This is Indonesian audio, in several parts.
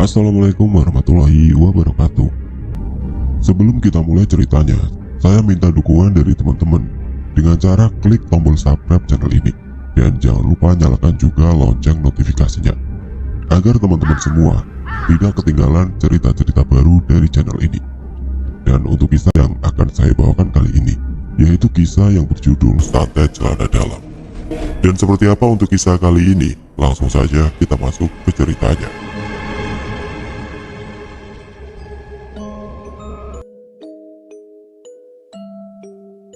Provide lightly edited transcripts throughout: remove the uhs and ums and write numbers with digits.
Assalamualaikum warahmatullahi wabarakatuh. Sebelum kita mulai ceritanya, saya minta dukungan dari teman-teman dengan cara klik tombol subscribe channel ini. Dan jangan lupa nyalakan juga lonceng notifikasinya, agar teman-teman semua tidak ketinggalan cerita-cerita baru dari channel ini. Dan untuk kisah yang akan saya bawakan kali ini, yaitu kisah yang berjudul Santet Celana Dalam. Dan seperti apa untuk kisah kali ini? Langsung saja kita masuk ke ceritanya.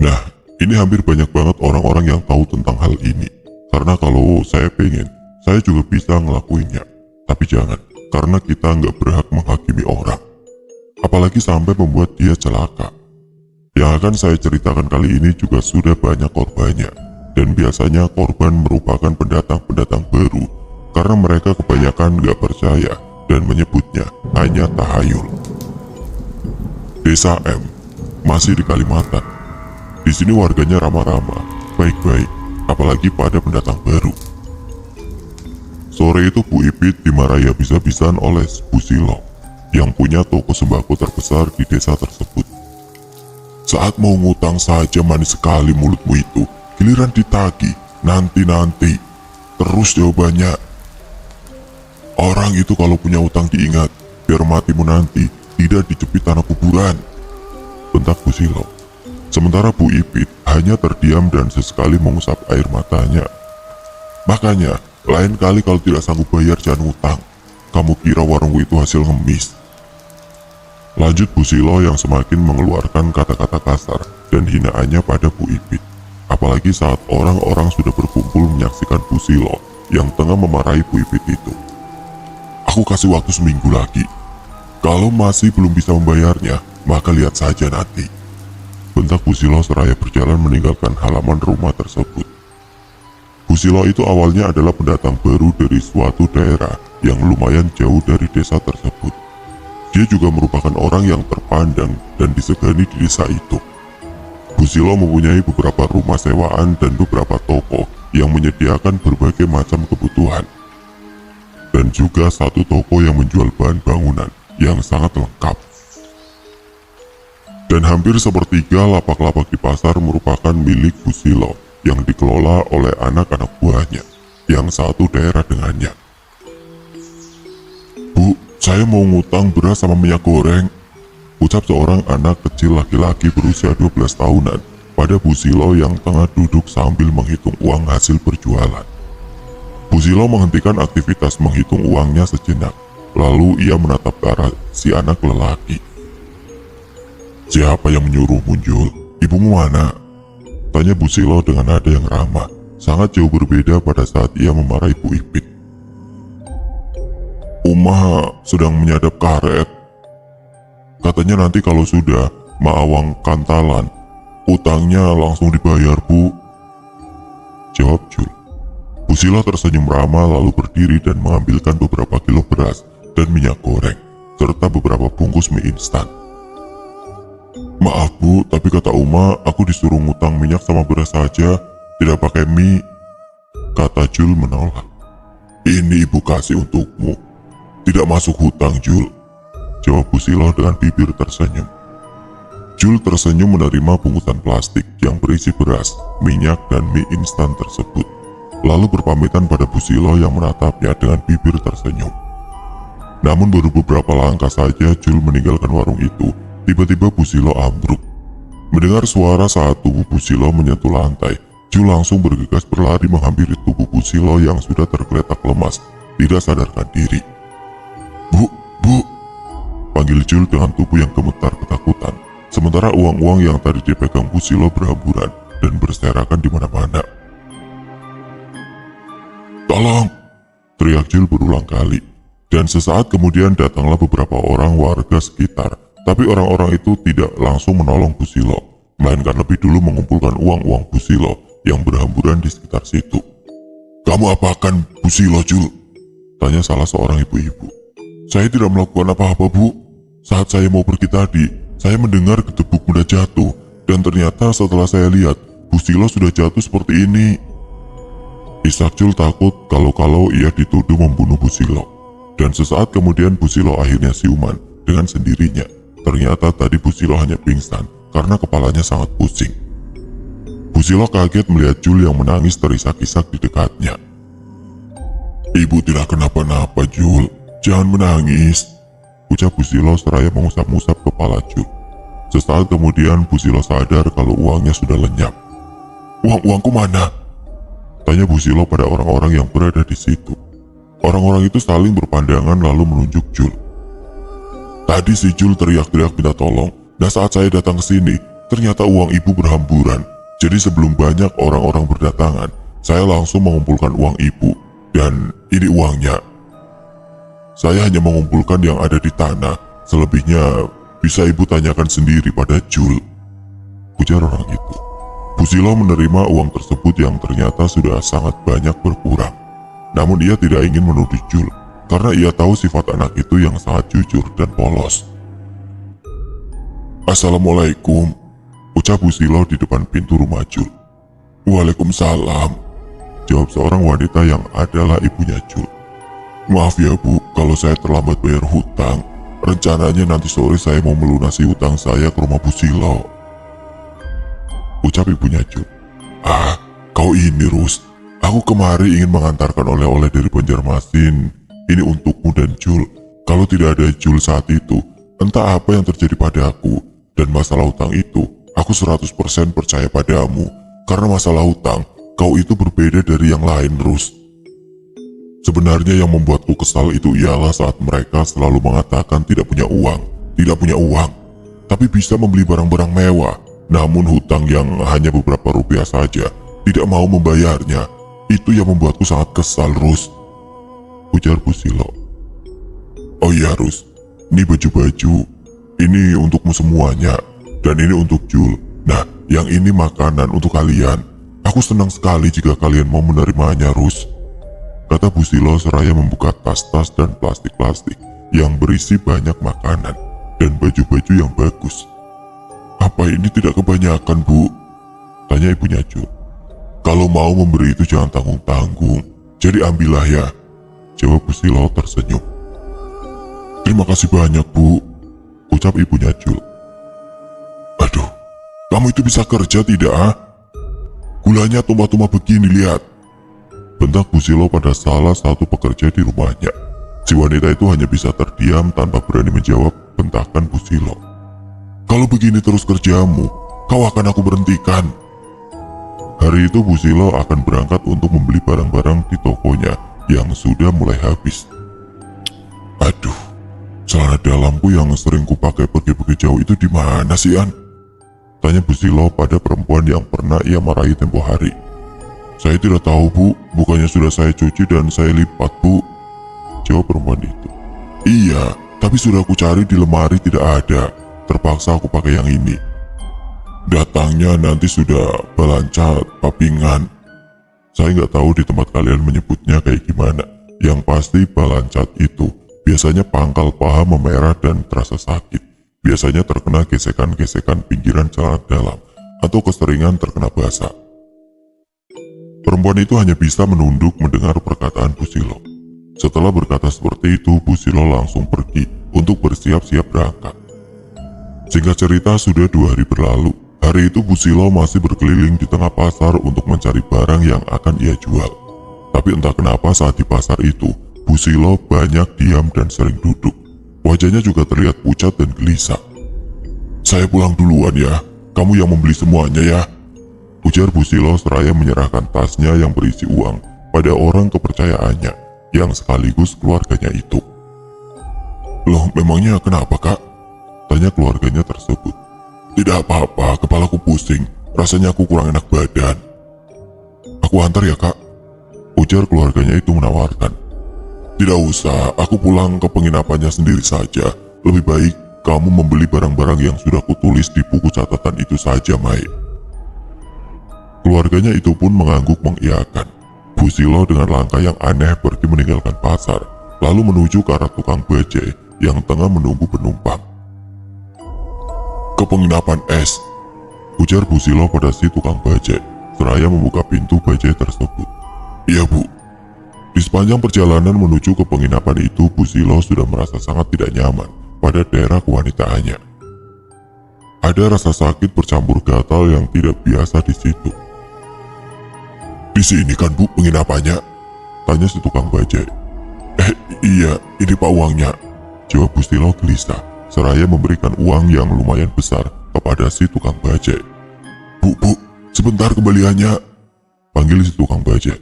Nah, ini hampir banyak banget orang-orang yang tahu tentang hal ini. Karena kalau saya pengen, saya juga bisa ngelakuinnya. Tapi jangan, karena kita nggak berhak menghakimi orang. Apalagi sampai membuat dia celaka. Yang akan saya ceritakan kali ini juga sudah banyak korbannya. Dan biasanya korban merupakan pendatang-pendatang baru. Karena mereka kebanyakan nggak percaya dan menyebutnya hanya tahayul. Desa M, masih di Kalimantan. Di sini warganya ramah-ramah, baik-baik, apalagi pada pendatang baru. Sore itu Bu Ipit dimarahi habis-habisan oleh Bu Silo yang punya toko sembako terbesar di desa tersebut. Saat mau ngutang saja manis sekali mulutmu itu, giliran ditagih, nanti-nanti. Terus jawabannya, orang itu kalau punya utang diingat, biar matimu nanti tidak dijepit tanah kuburan. Bentak Bu Silo. Sementara Bu Ipit hanya terdiam dan sesekali mengusap air matanya. Makanya, lain kali kalau tidak sanggup bayar jangan utang. Kamu kira warungku itu hasil ngemis? Lanjut Bu Silo yang semakin mengeluarkan kata-kata kasar dan hinaannya pada Bu Ipit. Apalagi saat orang-orang sudah berkumpul menyaksikan Bu Silo yang tengah memarahi Bu Ipit itu. Aku kasih waktu seminggu lagi. Kalau masih belum bisa membayarnya, maka lihat saja nanti. Bentak Bu Silo seraya berjalan meninggalkan halaman rumah tersebut. Bu Silo itu awalnya adalah pendatang baru dari suatu daerah yang lumayan jauh dari desa tersebut. Dia juga merupakan orang yang terpandang dan disegani di desa itu. Bu Silo mempunyai beberapa rumah sewaan dan beberapa toko yang menyediakan berbagai macam kebutuhan. Dan juga satu toko yang menjual bahan bangunan yang sangat lengkap. Dan hampir sepertiga lapak-lapak di pasar merupakan milik Bu Silo yang dikelola oleh anak-anak buahnya yang satu daerah dengannya. Bu, saya mau ngutang beras sama minyak goreng, ucap seorang anak kecil laki-laki berusia 12 tahunan pada Bu Silo yang tengah duduk sambil menghitung uang hasil berjualan. Bu Silo menghentikan aktivitas menghitung uangnya sejenak, lalu ia menatap ke arah si anak lelaki. Siapa yang menyuruh muncul? Ibumu mana? Tanya Bu Silo dengan nada yang ramah, sangat jauh berbeda pada saat ia memarahi Bu Ipit. Uma sedang menyadap karet. Katanya nanti kalau sudah maawang kantalan, utangnya langsung dibayar, Bu. Jawab Jul. Bu Silo tersenyum ramah lalu berdiri dan mengambilkan beberapa kilo beras dan minyak goreng, serta beberapa bungkus mie instan. Maaf Bu, tapi kata Uma, aku disuruh ngutang minyak sama beras saja, tidak pakai mie. Kata Jul menolak. Ini ibu kasih untukmu. Tidak masuk hutang, Jul. Jawab Bu Silo dengan bibir tersenyum. Jul tersenyum menerima bungkusan plastik yang berisi beras, minyak, dan mie instan tersebut. Lalu berpamitan pada Bu Silo yang menatapnya dengan bibir tersenyum. Namun baru beberapa langkah saja Jul meninggalkan warung itu. Tiba-tiba Bu Silo ambruk. Mendengar suara saat tubuh Bu Silo menyentuh lantai, Jul langsung bergegas berlari menghampiri tubuh Bu Silo yang sudah tergeletak lemas, tidak sadarkan diri. Bu, panggil Jul dengan tubuh yang gemetar ketakutan. Sementara uang-uang yang tadi dipegang Bu Silo berhamburan dan berserakan di mana-mana. Tolong! Teriak Jul berulang kali. Dan sesaat kemudian datanglah beberapa orang warga sekitar. Tapi orang-orang itu tidak langsung menolong Bu Silo, melainkan lebih dulu mengumpulkan uang-uang Bu Silo yang berhamburan di sekitar situ. Kamu apakan Bu Silo, Jul? Tanya salah seorang ibu-ibu. Saya tidak melakukan apa-apa, Bu. Saat saya mau pergi tadi, saya mendengar gedebuk benda jatuh, dan ternyata setelah saya lihat, Bu Silo sudah jatuh seperti ini. Ishak Jul takut kalau ia dituduh membunuh Bu Silo. Dan sesaat kemudian Busilo akhirnya siuman dengan sendirinya. Ternyata tadi Busilo hanya pingsan karena kepalanya sangat pusing. Busilo kaget melihat Jul yang menangis terisak-isak di dekatnya. "Ibu tidak kenapa-napa, Jul. Jangan menangis," ucap Busilo seraya mengusap-ngusap kepala Jul. Sesaat kemudian Busilo sadar kalau uangnya sudah lenyap. Uangku mana?" tanya Busilo pada orang-orang yang berada di situ. Orang-orang itu saling berpandangan lalu menunjuk Jul. "Tadi si Jul teriak-teriak minta tolong, dan saat saya datang ke sini, ternyata uang ibu berhamburan. Jadi sebelum banyak orang-orang berdatangan, saya langsung mengumpulkan uang ibu, dan ini uangnya. Saya hanya mengumpulkan yang ada di tanah, selebihnya bisa ibu tanyakan sendiri pada Jul," ujar orang itu. Busilo menerima uang tersebut yang ternyata sudah sangat banyak berkurang. Namun ia tidak ingin menuduh Jul, karena ia tahu sifat anak itu yang sangat jujur dan polos. "Assalamualaikum," ucap Busilo di depan pintu rumah Jul. "Waalaikumsalam," jawab seorang wanita yang adalah ibunya Jul. "Maaf ya Bu, kalau saya terlambat bayar hutang. Rencananya nanti sore saya mau melunasi hutang saya ke rumah Busilo," ucap ibunya Jul. "Ah, kau ini Rus. Aku kemari ingin mengantarkan oleh-oleh dari Banjarmasin. Ini untukmu dan Jul. Kalau tidak ada Jul saat itu, entah apa yang terjadi padaku. Dan masalah hutang itu, aku 100% percaya padamu. Karena masalah hutang, kau itu berbeda dari yang lain, Rus. Sebenarnya yang membuatku kesal itu ialah saat mereka selalu mengatakan tidak punya uang, tapi bisa membeli barang-barang mewah. Namun hutang yang hanya beberapa rupiah saja, tidak mau membayarnya. Itu yang membuatku sangat kesal, Rus," ujar Busilo. "Oh iya, Rus, ini baju-baju. Ini untukmu semuanya, dan ini untuk Jul. Nah, yang ini makanan untuk kalian. Aku senang sekali jika kalian mau menerimanya, Rus," kata Busilo seraya membuka tas-tas dan plastik-plastik yang berisi banyak makanan dan baju-baju yang bagus. "Apa ini tidak kebanyakan, Bu?" tanya ibunya Jul. "Kalau mau memberi itu jangan tanggung-tanggung, jadi ambillah ya," jawab Busilo tersenyum. "Terima kasih banyak, Bu," ucap ibunya Jul. "Aduh, kamu itu bisa kerja tidak, ah? Gulanya tumpah-tumpah begini, lihat," bentak Busilo pada salah satu pekerja di rumahnya. Si wanita itu hanya bisa terdiam tanpa berani menjawab bentakan Busilo. "Kalau begini terus kerjamu, kau akan aku berhentikan." Hari itu Busilo akan berangkat untuk membeli barang-barang di tokonya yang sudah mulai habis. "Aduh, celana dalamku yang sering kupakai pergi-pergi jauh itu di mana sih, An?" tanya Busilo pada perempuan yang pernah ia marahi tempo hari. "Saya tidak tahu, Bu. Bukannya sudah saya cuci dan saya lipat, Bu," jawab perempuan itu. "Iya, tapi sudah aku cari di lemari tidak ada. Terpaksa aku pakai yang ini. Datangnya nanti sudah balancat, papingan. Saya nggak tahu di tempat kalian menyebutnya kayak gimana. Yang pasti balancat itu biasanya pangkal paha memerah dan terasa sakit. Biasanya terkena gesekan-gesekan pinggiran celana dalam atau keseringan terkena basah." Perempuan itu hanya bisa menunduk mendengar perkataan Busilo. Setelah berkata seperti itu, Busilo langsung pergi untuk bersiap-siap berangkat. Singkat cerita, sudah 2 hari berlalu. Hari itu Busilo masih berkeliling di tengah pasar untuk mencari barang yang akan ia jual. Tapi entah kenapa saat di pasar itu, Busilo banyak diam dan sering duduk. Wajahnya juga terlihat pucat dan gelisah. "Saya pulang duluan ya, kamu yang membeli semuanya ya," ujar Busilo seraya menyerahkan tasnya yang berisi uang pada orang kepercayaannya yang sekaligus keluarganya itu. "Loh, memangnya kenapa, Kak?" tanya keluarganya tersebut. "Tidak apa-apa, kepalaku pusing. Rasanya aku kurang enak badan." "Aku antar ya, Kak," ujar keluarganya itu menawarkan. "Tidak usah, aku pulang ke penginapannya sendiri saja. Lebih baik kamu membeli barang-barang yang sudah kutulis di buku catatan itu saja, Mai." Keluarganya itu pun mengangguk mengiyakan. Busilo dengan langkah yang aneh pergi meninggalkan pasar, lalu menuju ke arah tukang bajai yang tengah menunggu penumpang. "Ke penginapan es," ujar Busilo pada si tukang bajai, seraya membuka pintu bajai tersebut. "Iya, Bu," Di sepanjang perjalanan menuju ke penginapan itu, Busilo sudah merasa sangat tidak nyaman pada daerah kewanitaannya. Ada rasa sakit bercampur gatal yang tidak biasa di situ. "Di sini kan Bu penginapannya?" tanya si tukang bajai. Iya, ini Pak uangnya," jawab Busilo gelisah, seraya memberikan uang yang lumayan besar kepada si tukang bajai. Bu, sebentar kembaliannya," panggil si tukang bajai.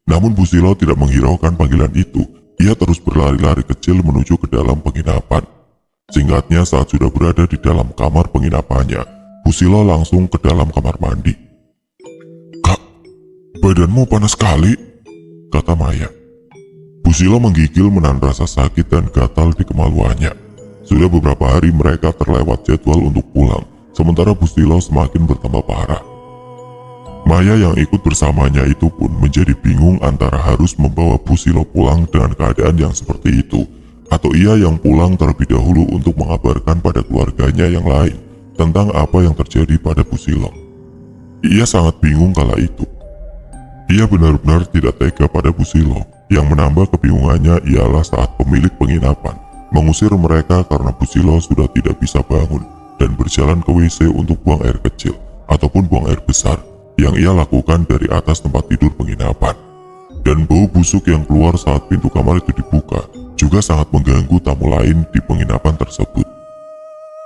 Namun Busilo tidak menghiraukan panggilan itu. Ia terus berlari-lari kecil menuju ke dalam penginapan. Singkatnya, saat sudah berada di dalam kamar penginapannya, Busilo langsung ke dalam kamar mandi. "Kak, badanmu panas sekali," kata Maya. Busilo menggigil menahan rasa sakit dan gatal di kemaluannya. Sudah beberapa hari mereka terlewat jadwal untuk pulang, sementara Busilo semakin bertambah parah. Maya yang ikut bersamanya itu pun menjadi bingung antara harus membawa Busilo pulang dengan keadaan yang seperti itu, atau ia yang pulang terlebih dahulu untuk mengabarkan pada keluarganya yang lain tentang apa yang terjadi pada Busilo. Ia sangat bingung kala itu. Ia benar-benar tidak tega pada Busilo. Yang menambah kebingungannya ialah saat pemilik penginapan mengusir mereka karena Busilo sudah tidak bisa bangun dan berjalan ke WC untuk buang air kecil ataupun buang air besar yang ia lakukan dari atas tempat tidur penginapan. Dan bau busuk yang keluar saat pintu kamar itu dibuka juga sangat mengganggu tamu lain di penginapan tersebut.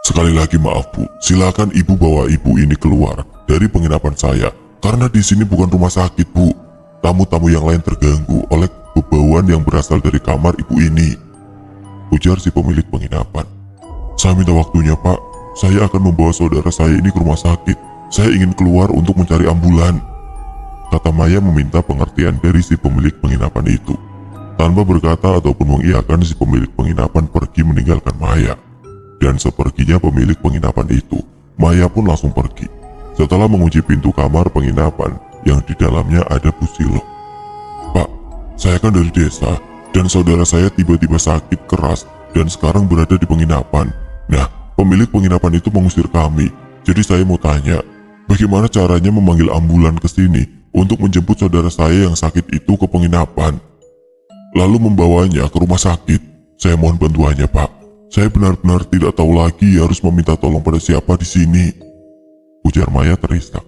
"Sekali lagi maaf Bu, silakan Ibu bawa Ibu ini keluar dari penginapan saya, karena di sini bukan rumah sakit Bu. Tamu-tamu yang lain terganggu oleh bebauan yang berasal dari kamar Ibu ini," ujar si pemilik penginapan. "Saya minta waktunya Pak, saya akan membawa saudara saya ini ke rumah sakit. Saya ingin keluar untuk mencari ambulan," kata Maya meminta pengertian dari si pemilik penginapan itu. Tanpa berkata ataupun mengiyakan, si pemilik penginapan pergi meninggalkan Maya. Dan seperginya pemilik penginapan itu, Maya pun langsung pergi. Setelah mengunci pintu kamar penginapan yang di dalamnya ada Busilo. "Pak, saya kan dari desa dan saudara saya tiba-tiba sakit keras dan sekarang berada di penginapan. Nah, pemilik penginapan itu mengusir kami. Jadi saya mau tanya, bagaimana caranya memanggil ambulan ke sini untuk menjemput saudara saya yang sakit itu ke penginapan, lalu membawanya ke rumah sakit? Saya mohon bantuannya Pak. Saya benar-benar tidak tahu lagi harus meminta tolong pada siapa di sini," ujar Maya terisak.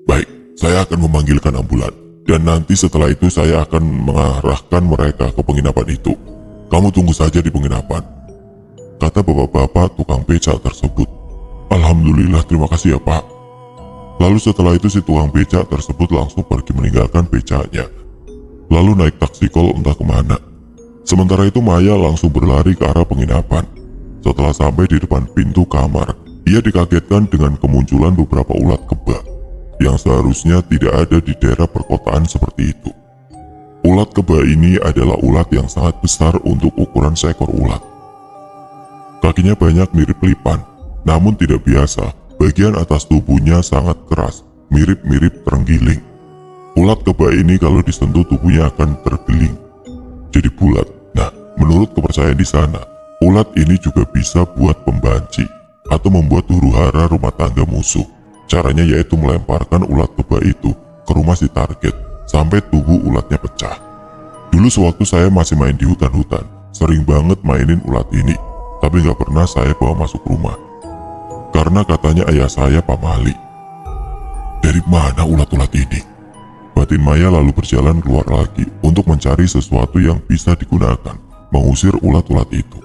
"Baik, saya akan memanggilkan ambulan. Dan nanti setelah itu saya akan mengarahkan mereka ke penginapan itu. Kamu tunggu saja di penginapan," kata bapak-bapak tukang becak tersebut. "Alhamdulillah, terima kasih ya Pak." Lalu setelah itu si tukang becak tersebut langsung pergi meninggalkan becaknya, lalu naik taksi kol entah kemana. Sementara itu Maya langsung berlari ke arah penginapan. Setelah sampai di depan pintu kamar, ia dikagetkan dengan kemunculan beberapa ulat kebak yang seharusnya tidak ada di daerah perkotaan seperti itu. Ulat kebak ini adalah ulat yang sangat besar untuk ukuran seekor ulat. Kakinya banyak mirip lipan, namun tidak biasa. Bagian atas tubuhnya sangat keras, mirip-mirip terenggiling. Ulat kebak ini kalau disentuh tubuhnya akan tergeling, jadi bulat. Nah, menurut kepercayaan di sana, ulat ini juga bisa buat pembanci atau membuat huru-hara rumah tangga musuh. Caranya yaitu melemparkan ulat kebak itu ke rumah si target sampai tubuh ulatnya pecah. Dulu sewaktu saya masih main di hutan-hutan, sering banget mainin ulat ini, tapi gak pernah saya bawa masuk rumah. Karena katanya ayah saya pamali. Dari mana ulat-ulat ini? Batin Maya lalu berjalan keluar lagi untuk mencari sesuatu yang bisa digunakan mengusir ulat-ulat itu.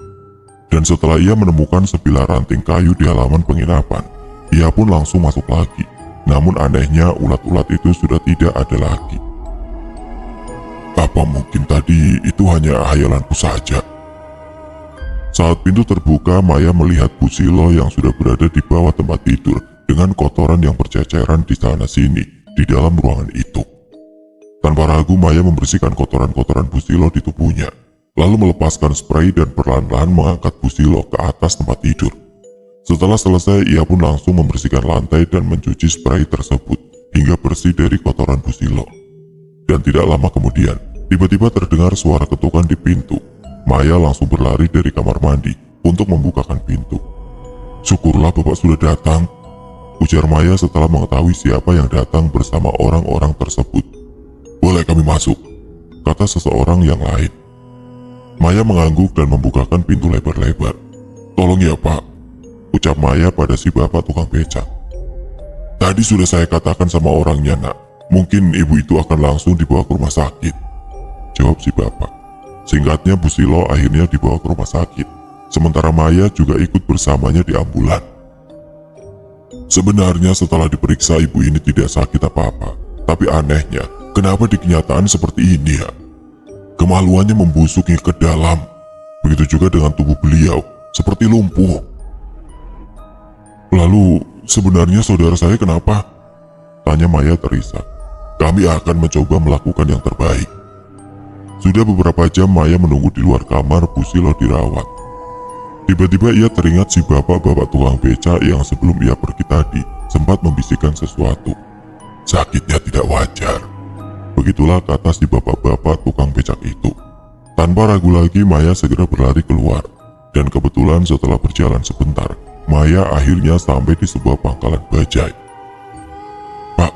Dan setelah ia menemukan sebilah ranting kayu di halaman penginapan, ia pun langsung masuk lagi. Namun anehnya ulat-ulat itu sudah tidak ada lagi. Apa mungkin tadi itu hanya hayalanku saja? Saat pintu terbuka, Maya melihat Busilo yang sudah berada di bawah tempat tidur dengan kotoran yang berceceran di sana-sini di dalam ruangan itu. Tanpa ragu, Maya membersihkan kotoran-kotoran Busilo di tubuhnya, lalu melepaskan spray dan perlahan-lahan mengangkat Busilo ke atas tempat tidur. Setelah selesai, ia pun langsung membersihkan lantai dan mencuci spray tersebut hingga bersih dari kotoran Busilo. Dan tidak lama kemudian, tiba-tiba terdengar suara ketukan di pintu. Maya langsung berlari dari kamar mandi untuk membukakan pintu. Syukurlah Bapak sudah datang, ujar Maya setelah mengetahui siapa yang datang bersama orang-orang tersebut. Boleh kami masuk? kata seseorang yang lain. Maya mengangguk dan membukakan pintu lebar-lebar. Tolong ya Pak, ucap Maya pada si bapak tukang becak. Tadi sudah saya katakan sama orangnya nak, mungkin ibu itu akan langsung dibawa ke rumah sakit, jawab si bapak. Singkatnya Bu Silo akhirnya dibawa ke rumah sakit, sementara Maya juga ikut bersamanya di ambulan. Sebenarnya setelah diperiksa ibu ini tidak sakit apa-apa, tapi anehnya, kenapa di kenyataan seperti ini ya? Kemaluannya membusuk hingga ke dalam, begitu juga dengan tubuh beliau, seperti lumpuh. Lalu, sebenarnya saudara saya kenapa? Tanya Maya terisak. Kami akan mencoba melakukan yang terbaik. Sudah beberapa jam Maya menunggu di luar kamar Bu Silo dirawat. Tiba-tiba ia teringat si bapak-bapak tukang beca yang sebelum ia pergi tadi sempat membisikkan sesuatu. Sakitnya tidak wajar. Begitulah kata si bapak-bapak tukang becak itu. Tanpa ragu lagi Maya segera berlari keluar. Dan kebetulan setelah berjalan sebentar, Maya akhirnya sampai di sebuah pangkalan bajai. Pak,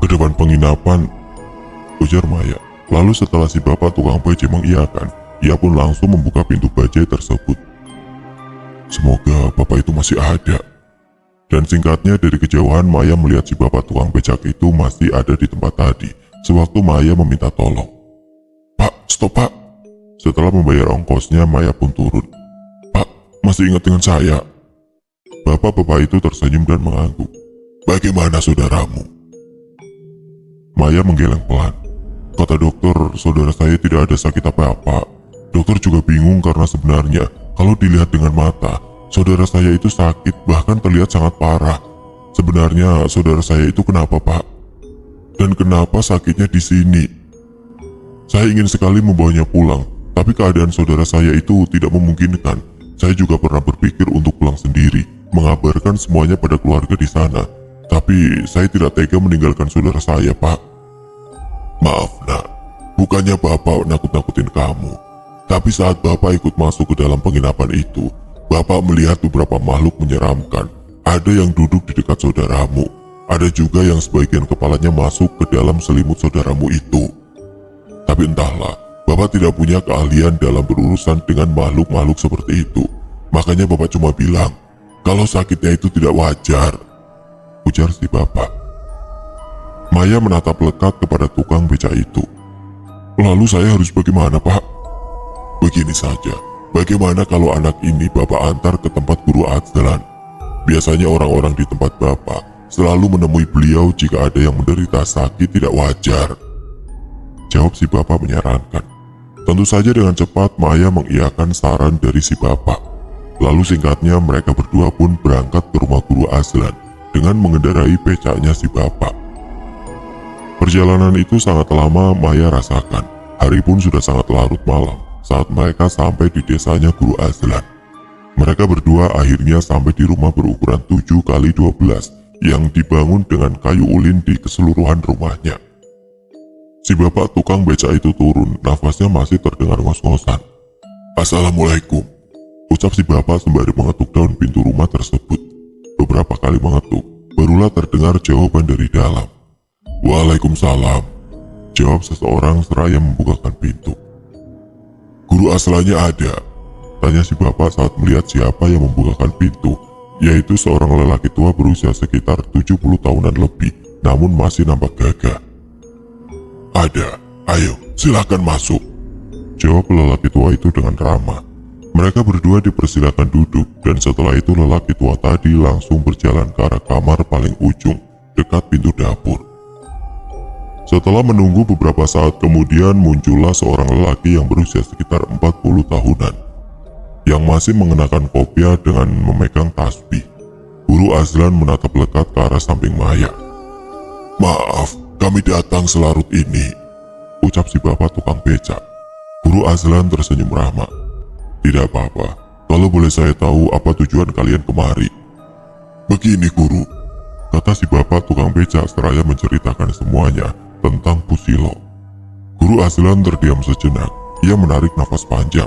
ke depan penginapan, ujar Maya. Lalu setelah si bapak tukang bajai mengiyakan, ia pun langsung membuka pintu bajai tersebut. Semoga bapak itu masih ada. Dan singkatnya dari kejauhan Maya melihat si bapak tukang becak itu masih ada di tempat tadi, sewaktu Maya meminta tolong. Pak, stop Pak. Setelah membayar ongkosnya, Maya pun turun. Pak, masih ingat dengan saya? Bapak-bapak itu tersenyum dan mengangguk. Bagaimana saudaramu? Maya menggeleng pelan. Kata dokter, saudara saya tidak ada sakit apa-apa. Dokter juga bingung karena sebenarnya, kalau dilihat dengan mata, saudara saya itu sakit, bahkan terlihat sangat parah. Sebenarnya, saudara saya itu kenapa, Pak? Dan kenapa sakitnya di sini? Saya ingin sekali membawanya pulang, tapi keadaan saudara saya itu tidak memungkinkan. Saya juga pernah berpikir untuk pulang sendiri, mengabarkan semuanya pada keluarga di sana. Tapi saya tidak tega meninggalkan saudara saya, Pak. Maaf, nak. Bukannya Bapak nakut-nakutin kamu. Tapi saat Bapak ikut masuk ke dalam penginapan itu, Bapak melihat beberapa makhluk menyeramkan. Ada yang duduk di dekat saudaramu. Ada juga yang sebagian kepalanya masuk ke dalam selimut saudaramu itu. Tapi entahlah, Bapak tidak punya keahlian dalam berurusan dengan makhluk-makhluk seperti itu. Makanya Bapak cuma bilang, kalau sakitnya itu tidak wajar, ujar si Bapak. Maya menatap lekat kepada tukang beca itu. Lalu saya harus bagaimana, Pak? Begini saja, bagaimana kalau anak ini Bapak antar ke tempat guru Azlan? Biasanya orang-orang di tempat Bapak selalu menemui beliau jika ada yang menderita sakit tidak wajar. Jawab si Bapak menyarankan. Tentu saja dengan cepat Maya mengiyakan saran dari si bapak. Lalu singkatnya mereka berdua pun berangkat ke rumah guru Azlan dengan mengendarai becaknya si bapak. Perjalanan itu sangat lama Maya rasakan. Hari pun sudah sangat larut malam saat mereka sampai di desanya guru Azlan. Mereka berdua akhirnya sampai di rumah berukuran 7x12 yang dibangun dengan kayu ulin di keseluruhan rumahnya. Si bapak tukang beca itu turun, nafasnya masih terdengar ngos-ngosan. Assalamualaikum, ucap si bapak sembari mengetuk daun pintu rumah tersebut. Beberapa kali mengetuk, barulah terdengar jawaban dari dalam. Waalaikumsalam, jawab seseorang seraya membukakan pintu. Guru Azlannya ada, tanya si bapak saat melihat siapa yang membukakan pintu, yaitu seorang lelaki tua berusia sekitar 70 tahunan lebih, namun masih nampak gagah. Ada, ayo silakan masuk, jawab lelaki tua itu dengan ramah. Mereka berdua dipersilakan duduk dan setelah itu lelaki tua tadi langsung berjalan ke arah kamar paling ujung dekat pintu dapur. Setelah menunggu beberapa saat kemudian muncullah seorang lelaki yang berusia sekitar 40 tahunan yang masih mengenakan kopiah dengan memegang tasbih. Guru Azlan menatap lekat ke arah samping Maya. Maaf, kami datang selarut ini, ucap si bapak tukang becak. Guru Azlan tersenyum ramah. Tidak apa-apa, kalau boleh saya tahu apa tujuan kalian kemari? Begini guru, kata si bapak tukang becak seraya menceritakan semuanya tentang Bu Silo. Guru Azlan terdiam sejenak, ia menarik nafas panjang.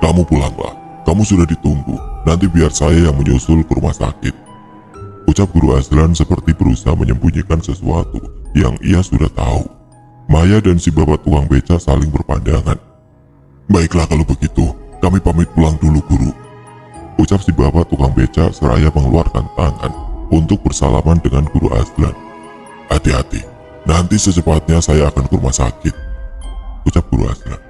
Kamu pulanglah, kamu sudah ditunggu, nanti biar saya yang menyusul ke rumah sakit, ucap Guru Azlan seperti berusaha menyembunyikan sesuatu yang ia sudah tahu. Maya dan si bapak tukang beca saling berpandangan. Baiklah kalau begitu, kami pamit pulang dulu guru. Ucap si bapak tukang beca seraya mengeluarkan tangan untuk bersalaman dengan guru Azlan. Hati-hati, nanti secepatnya saya akan ke rumah sakit, ucap guru Azlan.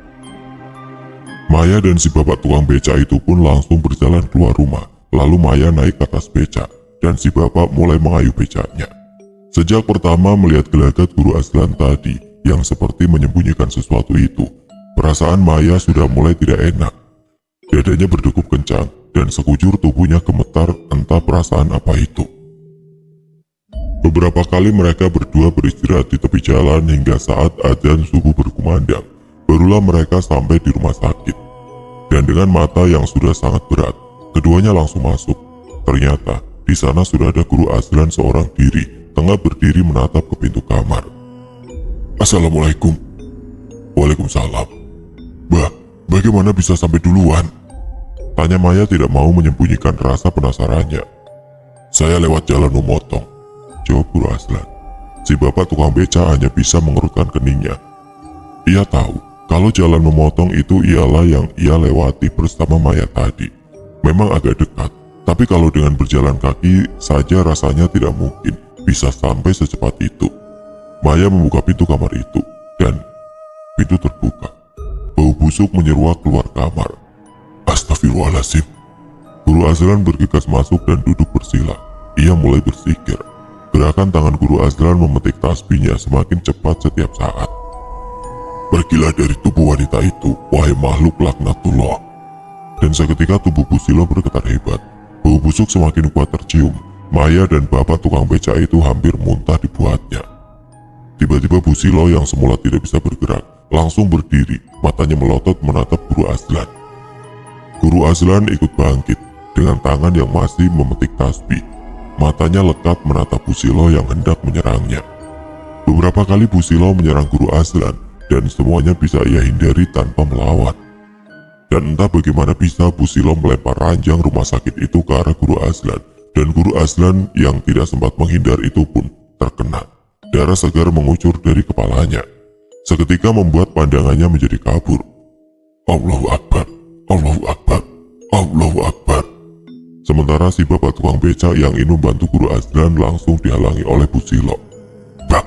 Maya dan si bapak tukang beca itu pun langsung berjalan keluar rumah. Lalu Maya naik ke atas beca dan si bapak mulai mengayuh becanya. Sejak pertama melihat gelagat guru Azlan tadi yang seperti menyembunyikan sesuatu itu, perasaan Maya sudah mulai tidak enak. Dadanya berdegup kencang dan sekujur tubuhnya gemetar entah perasaan apa itu. Beberapa kali mereka berdua beristirahat di tepi jalan hingga saat adzan subuh berkumandang, barulah mereka sampai di rumah sakit. Dan dengan mata yang sudah sangat berat, keduanya langsung masuk. Ternyata di sana sudah ada guru Azlan seorang diri, tengah berdiri menatap ke pintu kamar. Assalamualaikum. Waalaikumsalam. Bagaimana bisa sampai duluan? Tanya Maya tidak mau menyembunyikan rasa penasarannya. Saya lewat jalan memotong, jawab guru Azlan. Si bapak tukang beca hanya bisa mengerutkan keningnya. Ia tahu kalau jalan memotong itu ialah yang ia lewati bersama Maya tadi. Memang agak dekat, tapi kalau dengan berjalan kaki saja rasanya tidak mungkin bisa sampai secepat itu. Maya membuka pintu kamar itu, dan pintu terbuka. Bau busuk menyeruak keluar kamar. Astagfirullahaladzim. Guru Azlan bergegas masuk dan duduk bersila. Ia mulai bersikir. Gerakan tangan guru Azlan memetik tasbihnya semakin cepat setiap saat. Pergilah dari tubuh wanita itu, wahai makhluk laknatullah. Dan seketika tubuh Busilo bergetar hebat. Bau busuk semakin kuat tercium. Maya dan bapak tukang beca itu hampir muntah dibuatnya. Tiba-tiba Busilo yang semula tidak bisa bergerak langsung berdiri, matanya melotot menatap guru Azlan. Guru Azlan ikut bangkit dengan tangan yang masih memetik tasbih. Matanya lekat menatap Busilo yang hendak menyerangnya. Beberapa kali Busilo menyerang guru Azlan dan semuanya bisa ia hindari tanpa melawan. Dan entah bagaimana bisa Busilo melempar ranjang rumah sakit itu ke arah guru Azlan, dan guru Azlan yang tidak sempat menghindar itu pun terkena. Darah segar mengucur dari kepalanya, seketika membuat pandangannya menjadi kabur. Allahu Akbar, Allahu Akbar, Allahu Akbar. Sementara si bapak tukang beca yang ingin membantu guru Azlan langsung dihalangi oleh Busilo. Brak!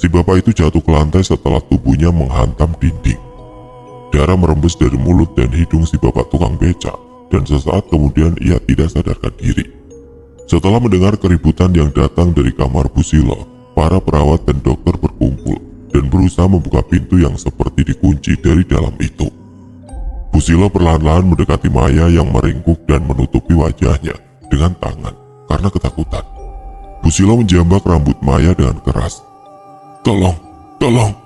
Si bapak itu jatuh ke lantai setelah tubuhnya menghantam dinding. Darah merembes dari mulut dan hidung si bapak tukang beca, dan sesaat kemudian ia tidak sadarkan diri. Setelah mendengar keributan yang datang dari kamar Busilo, para perawat dan dokter berkumpul dan berusaha membuka pintu yang seperti dikunci dari dalam itu. Busilo perlahan-lahan mendekati Maya yang meringkuk dan menutupi wajahnya dengan tangan karena ketakutan. Busilo menjambak rambut Maya dengan keras. Tolong, tolong!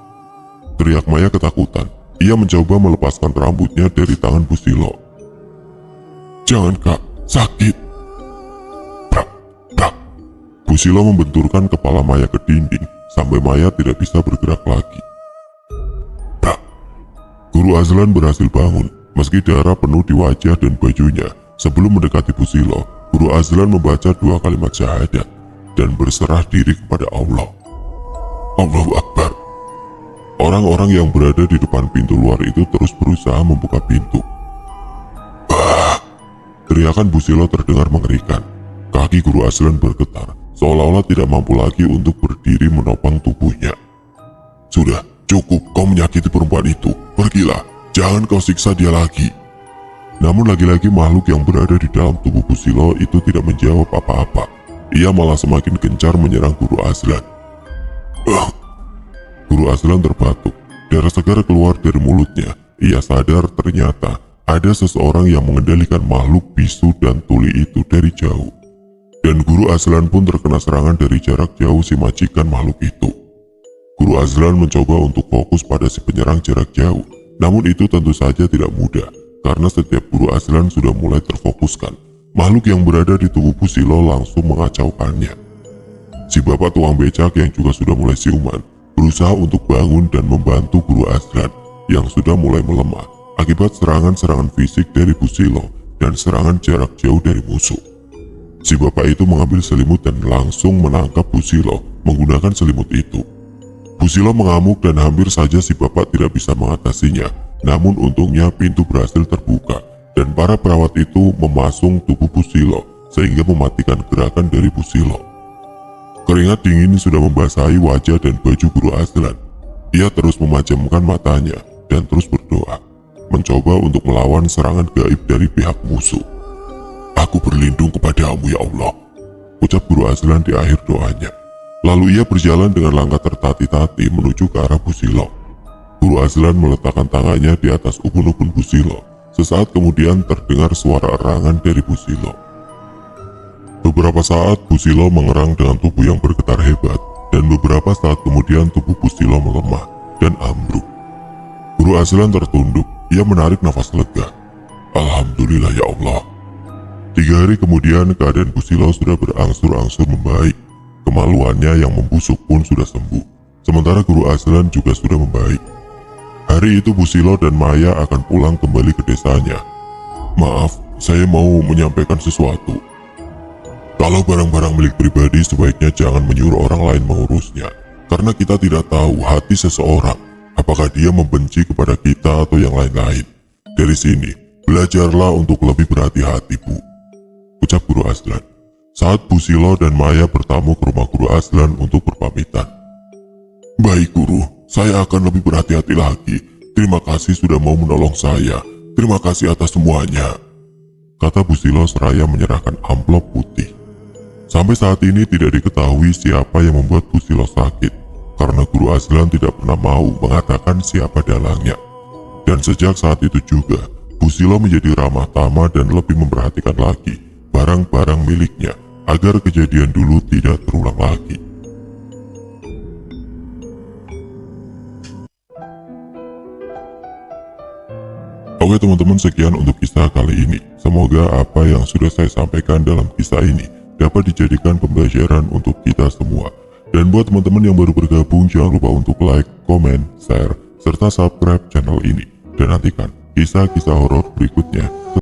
Teriak Maya ketakutan. Ia mencoba melepaskan rambutnya dari tangan Busilo. Jangan kak, sakit! Brak, brak! Busilo membenturkan kepala Maya ke dinding sampai Maya tidak bisa bergerak lagi. Brak! Guru Azlan berhasil bangun. Meski darah penuh di wajah dan bajunya, sebelum mendekati Busilo, guru Azlan membaca 2 kalimat syahadat dan berserah diri kepada Allah. Allahu Akbar. Orang-orang yang berada di depan pintu luar itu terus berusaha membuka pintu. Ah! Teriakan Busilo terdengar mengerikan. Kaki guru Azlan bergetar, seolah-olah tidak mampu lagi untuk berdiri menopang tubuhnya. Sudah, cukup kau menyakiti perempuan itu. Pergilah. Jangan kau siksa dia lagi. Namun lagi-lagi makhluk yang berada di dalam tubuh Busilo itu tidak menjawab apa-apa. Ia malah semakin gencar menyerang guru Azlan. Guru Azlan terbatuk. Darah segar keluar dari mulutnya. Ia sadar ternyata ada seseorang yang mengendalikan makhluk bisu dan tuli itu dari jauh. Dan guru Azlan pun terkena serangan dari jarak jauh si majikan makhluk itu. Guru Azlan mencoba untuk fokus pada si penyerang jarak jauh. Namun itu tentu saja tidak mudah, karena setiap guru Azlan sudah mulai terfokuskan. Makhluk yang berada di tubuh Busilo langsung mengacaukannya. Si bapak tukang becak yang juga sudah mulai siuman, berusaha untuk bangun dan membantu guru Azlan yang sudah mulai melemah akibat serangan-serangan fisik dari Busilo dan serangan jarak jauh dari musuh. Si bapak itu mengambil selimut dan langsung menangkap Busilo menggunakan selimut itu. Susilo mengamuk dan hampir saja si bapak tidak bisa mengatasinya. Namun untungnya pintu berhasil terbuka dan para perawat itu memasung tubuh Susilo sehingga mematikan gerakan dari Susilo. Keringat dingin sudah membasahi wajah dan baju Guru Azlan. Ia terus memejamkan matanya dan terus berdoa, mencoba untuk melawan serangan gaib dari pihak musuh. "Aku berlindung kepadamu ya Allah," ucap Guru Azlan di akhir doanya. Lalu ia berjalan dengan langkah tertati-tati menuju ke arah Susilo. Guru Azlan meletakkan tangannya di atas ubun-ubun Susilo. Sesaat kemudian terdengar suara erangan dari Susilo. Beberapa saat Susilo mengerang dengan tubuh yang bergetar hebat, dan beberapa saat kemudian tubuh Susilo melemah dan ambruk. Guru Azlan tertunduk, ia menarik nafas lega. "Alhamdulillah ya Allah." 3 hari kemudian keadaan Susilo sudah berangsur-angsur membaik. Kemaluannya yang membusuk pun sudah sembuh, sementara Guru Azlan juga sudah membaik. Hari itu Susilo dan Maya akan pulang kembali ke desanya. "Maaf, saya mau menyampaikan sesuatu. Kalau barang-barang milik pribadi sebaiknya jangan menyuruh orang lain mengurusnya, karena kita tidak tahu hati seseorang, apakah dia membenci kepada kita atau yang lain-lain. Dari sini, belajarlah untuk lebih berhati-hati, Bu," ucap Guru Azlan. Saat Susilo dan Maya bertamu ke rumah Guru Azlan untuk berpamitan. "Baik Guru, saya akan lebih berhati-hati lagi. Terima kasih sudah mau menolong saya. Terima kasih atas semuanya," kata Susilo seraya menyerahkan amplop putih. Sampai saat ini tidak diketahui siapa yang membuat Susilo sakit, karena Guru Azlan tidak pernah mau mengatakan siapa dalangnya. Dan sejak saat itu juga, Susilo menjadi ramah tamah dan lebih memperhatikan lagi barang-barang miliknya, agar kejadian dulu tidak terulang lagi. Oke teman-teman, sekian untuk kisah kali ini. Semoga apa yang sudah saya sampaikan dalam kisah ini dapat dijadikan pembelajaran untuk kita semua. Dan buat teman-teman yang baru bergabung, jangan lupa untuk like, komen, share, serta subscribe channel ini. Dan nantikan kisah-kisah horor berikutnya